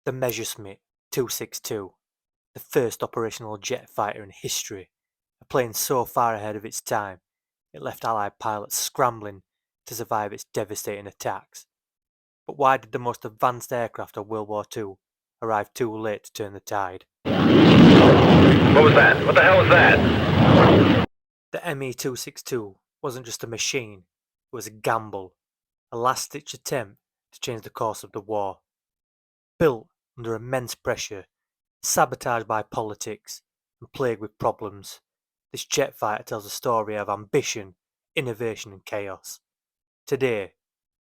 The Messerschmitt 262, the first operational jet fighter in history, a plane so far ahead of its time it left Allied pilots scrambling to survive its devastating attacks. But why did the most advanced aircraft of World War II arrive too late to turn the tide? What was that? What the hell was that? The Me 262 wasn't just a machine, it was a gamble, a last-ditch attempt to change the course of the war. Built under immense pressure, sabotaged by politics, and plagued with problems, this jet fighter tells a story of ambition, innovation, and chaos. Today,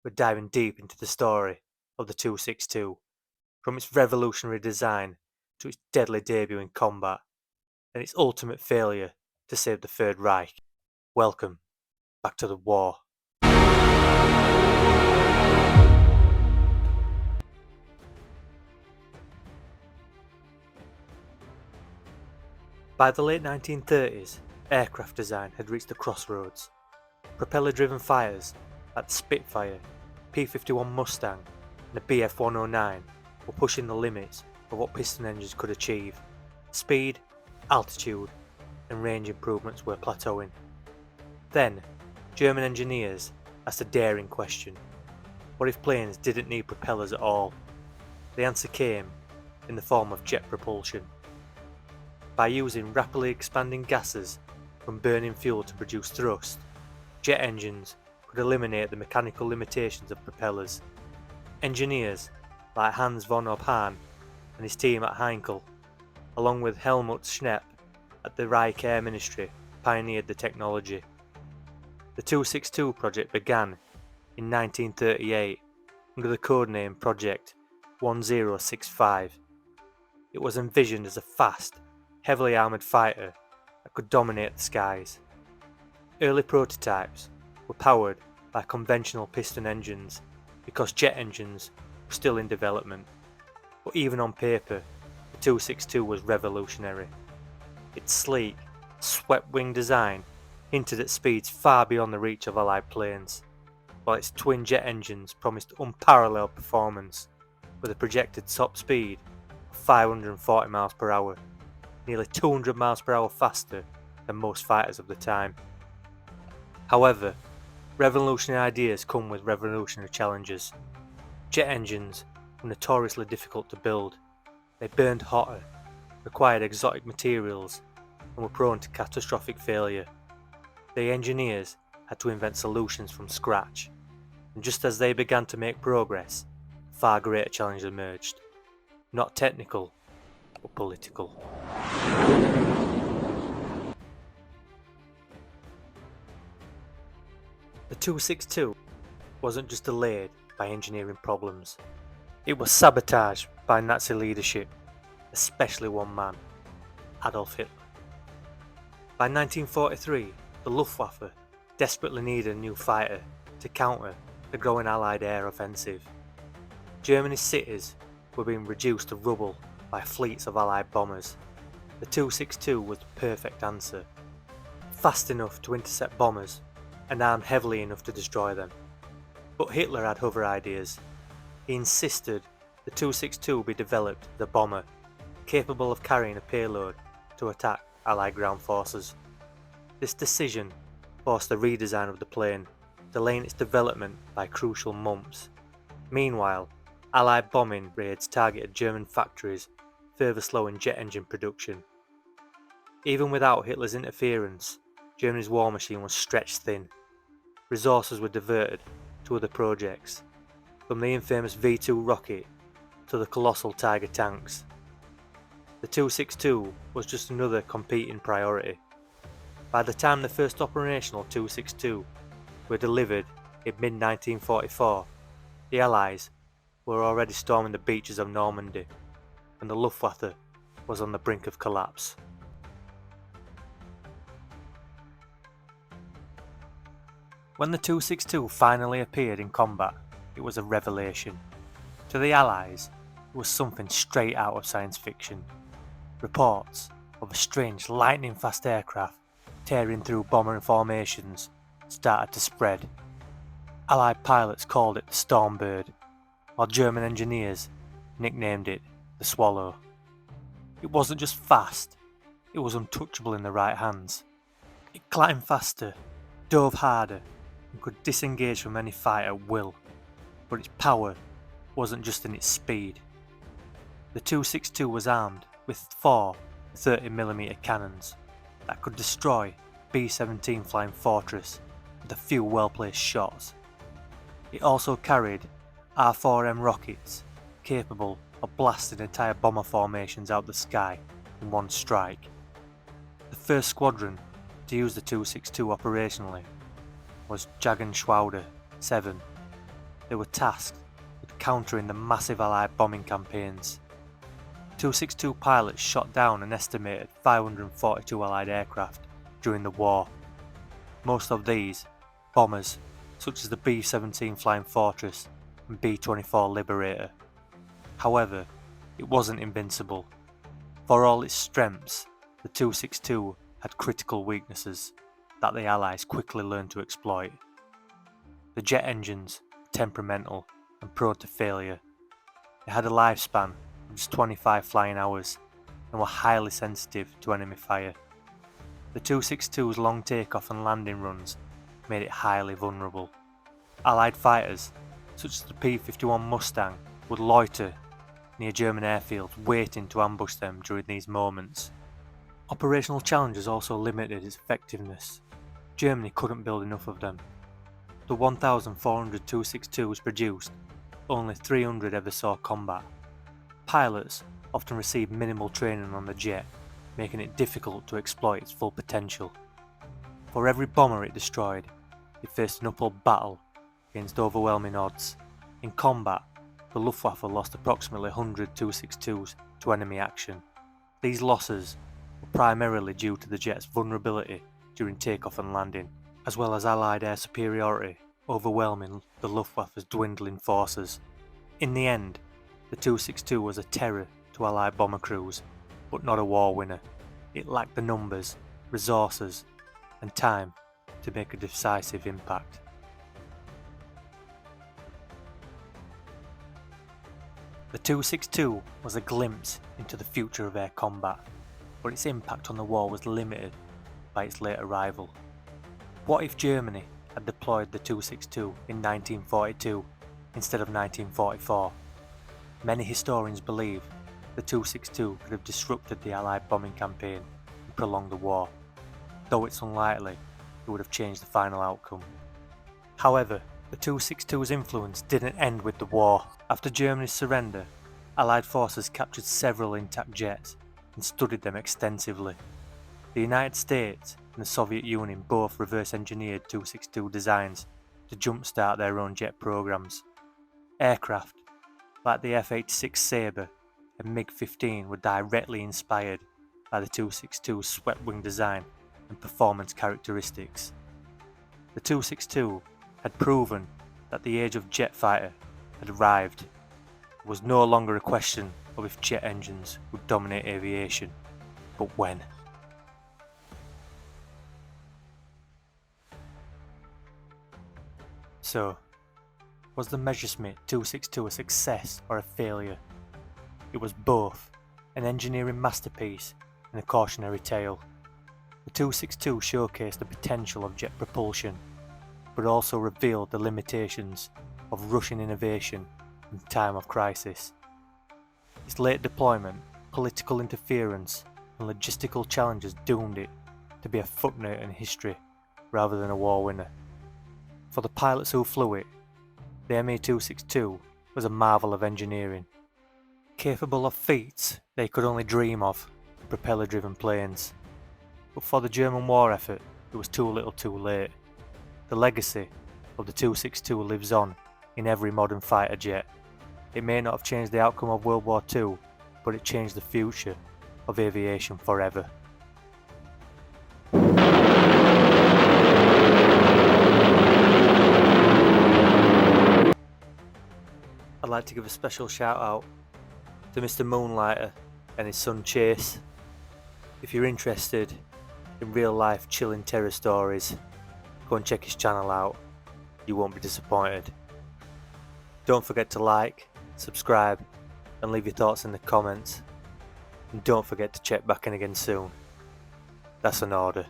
we're diving deep into the story of the 262, from its revolutionary design to its deadly debut in combat, and its ultimate failure to save the Third Reich. Welcome back to the war. By the late 1930s, aircraft design had reached a crossroads. Propeller-driven fighters like the Spitfire, P-51 Mustang, and the Bf-109 were pushing the limits of what piston engines could achieve. Speed, altitude, and range improvements were plateauing. Then, German engineers asked a daring question. What if planes didn't need propellers at all? The answer came in the form of jet propulsion. By using rapidly expanding gases from burning fuel to produce thrust, jet engines could eliminate the mechanical limitations of propellers. Engineers like Hans von Oppan and his team at Heinkel, along with Helmut Schnepp at the Reich Air Ministry, pioneered the technology. The 262 project began in 1938 under the codename Project 1065. It was envisioned as a fast, heavily armoured fighter that could dominate the skies. Early prototypes were powered by conventional piston engines because jet engines were still in development, but even on paper, the 262 was revolutionary. Its sleek, swept-wing design hinted at speeds far beyond the reach of Allied planes, while its twin jet engines promised unparalleled performance with a projected top speed of 540 miles per hour, nearly 200 miles per hour faster than most fighters of the time. However, revolutionary ideas come with revolutionary challenges. Jet engines were notoriously difficult to build. They burned hotter, required exotic materials, and were prone to catastrophic failure. The engineers had to invent solutions from scratch, and just as they began to make progress, a far greater challenge emerged. Not technical, but political. The 262 wasn't just delayed by engineering problems, it was sabotaged by Nazi leadership, especially one man, Adolf Hitler. By 1943, the Luftwaffe desperately needed a new fighter to counter the growing Allied air offensive. Germany's cities were being reduced to rubble by fleets of Allied bombers. The 262 was the perfect answer, fast enough to intercept bombers and armed heavily enough to destroy them. But Hitler had other ideas. He insisted the 262 be developed as a bomber, capable of carrying a payload to attack Allied ground forces. This decision forced a redesign of the plane, delaying its development by crucial months. Meanwhile, Allied bombing raids targeted German factories, further slowing jet engine production. Even without Hitler's interference, Germany's war machine was stretched thin. Resources were diverted to other projects, from the infamous V-2 rocket to the colossal Tiger tanks. The 262 was just another competing priority. By the time the first operational 262 were delivered in mid-1944, the Allies were already storming the beaches of Normandy, and the Luftwaffe was on the brink of collapse. When the 262 finally appeared in combat, it was a revelation. To the Allies, it was something straight out of science fiction. Reports of a strange lightning-fast aircraft tearing through bomber formations started to spread. Allied pilots called it the Stormbird, while German engineers nicknamed it the Swallow. It wasn't just fast, it was untouchable in the right hands. It climbed faster, dove harder, and could disengage from any fight at will. But its power wasn't just in its speed. The 262 was armed with 4 30mm cannons that could destroy B-17 Flying Fortress with a few well-placed shots. It also carried R-4M rockets capable of blasting entire bomber formations out the sky in one strike. The first squadron to use the 262 operationally was Jagenschwader 7. They were tasked with countering the massive Allied bombing campaigns. 262 pilots shot down an estimated 542 Allied aircraft during the war. Most of these, bombers such as the B-17 Flying Fortress and B-24 Liberator. However, it wasn't invincible. For all its strengths, the 262 had critical weaknesses that the Allies quickly learned to exploit. The jet engines were temperamental and prone to failure. They had a lifespan of just 25 flying hours and were highly sensitive to enemy fire. The 262's long takeoff and landing runs made it highly vulnerable. Allied fighters, such as the P-51 Mustang, would loiter near German airfields waiting to ambush them during these moments. Operational challenges also limited its effectiveness. Germany couldn't build enough of them. The 1,400 262s produced, only 300 ever saw combat. Pilots often received minimal training on the jet, making it difficult to exploit its full potential. For every bomber it destroyed, it faced an uphill battle against overwhelming odds. In combat, the Luftwaffe lost approximately 100 262s to enemy action. These losses were primarily due to the jet's vulnerability during takeoff and landing, as well as Allied air superiority overwhelming the Luftwaffe's dwindling forces. In the end, the 262 was a terror to Allied bomber crews, but not a war winner. It lacked the numbers, resources, and time to make a decisive impact. The 262 was a glimpse into the future of air combat, but its impact on the war was limited by its late arrival. What if Germany had deployed the 262 in 1942 instead of 1944? Many historians believe the 262 could have disrupted the Allied bombing campaign and prolonged the war, though it's unlikely it would have changed the final outcome. However, the 262's influence didn't end with the war. After Germany's surrender, Allied forces captured several intact jets and studied them extensively. The United States and the Soviet Union both reverse-engineered 262 designs to jumpstart their own jet programs. Aircraft like the F-86 Sabre and MiG-15 were directly inspired by the 262's swept-wing design and performance characteristics. The 262 had proven that the age of jet fighter had arrived. It was no longer a question of if jet engines would dominate aviation, but when. So, was the Messerschmitt 262 a success or a failure? It was both, an engineering masterpiece and a cautionary tale. The 262 showcased the potential of jet propulsion, but also revealed the limitations of Russian innovation in time of crisis. Its late deployment, political interference, and logistical challenges doomed it to be a footnote in history rather than a war winner. For the pilots who flew it, the Me-262 was a marvel of engineering, capable of feats they could only dream of in propeller-driven planes. But for the German war effort, it was too little too late. The legacy of the 262 lives on in every modern fighter jet. It may not have changed the outcome of World War II, but it changed the future of aviation forever. I'd like to give a special shout out to Mr. Moonlighter and his son Chase. If you're interested in real life chilling terror stories, go and check his channel out. You won't be disappointed. Don't forget to like, subscribe, and leave your thoughts in the comments. And don't forget to check back in again soon. That's an order.